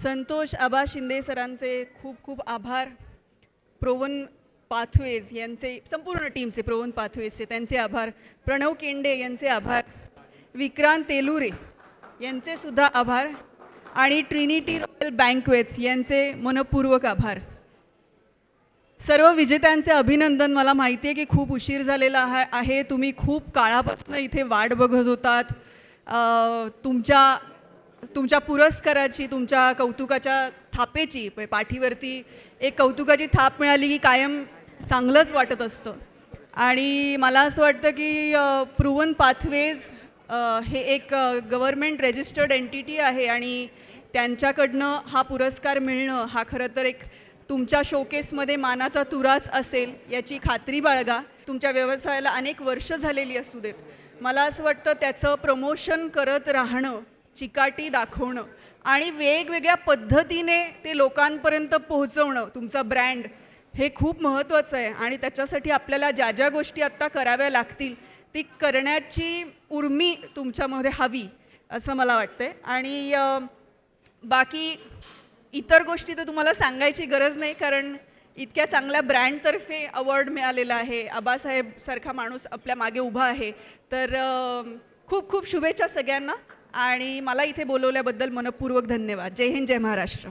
संतोष आबा शिंदे सरांचे खूप खूप आभार. प्रोवन पाथवेज यांचे संपूर्ण टीमचे, प्रोवन पाथवेजचे त्यांचे आभार. प्रणव केंडे यांचे आभार. विक्रांत तेलुरे यांचे सुद्धा आभार. आणि ट्रिनिटी रॉयल बँकवेट्स यांचे मनपूर्वक आभार. सर्व विजेत्यांचे अभिनंदन. मला माहिती आहे की खूप उशीर झालेला आहे, तुम्ही खूप काळापासून इथे वाट बघत होतात. तुमच्या पुरस्काराची, तुमच्या कौतुकाच्या थापेची, पाठीवरती एक कौतुकाची थाप मिळाली की कायम चांगलंच वाटत असतं. आणि मला असं वाटतं की प्रूवन पाथवेज हे एक गव्हर्मेंट रजिस्टर्ड एंटिटी आहे आणि त्यांच्याकडनं हा पुरस्कार मिळणं हा खरं तर एक तुमच्या शोकेसमध्ये मानाचा तुराच असेल याची खात्री बाळगा. तुमच्या व्यवसायाला अनेक वर्ष झालेली असू देत, मला असं वाटतं त्याचं प्रमोशन करत राहणं, चिकाटी दाखवणं आणि वेगवेगळ्या पद्धतीने ते लोकांपर्यंत पोहोचवणं, तुमचा ब्रँड हे खूप महत्त्वाचं आहे. आणि त्याच्यासाठी आपल्याला ज्या ज्या गोष्टी आत्ता कराव्या लागतील ती करण्याची उर्मी तुमच्यामध्ये हवी असं मला वाटतंय. आणि बाकी इतर गोष्टी तर तुम्हाला सांगायची गरज नाही, कारण इतक्या चांगल्या ब्रँडतर्फे अवॉर्ड मिळालेला आहे. आबासाहेब सारखा माणूस आपल्या मागे उभा आहे. तर खूप खूप शुभेच्छा सगळ्यांना आणि मला इथे बोलवल्याबद्दल मनपूर्वक धन्यवाद. जय हिंद, जय महाराष्ट्र.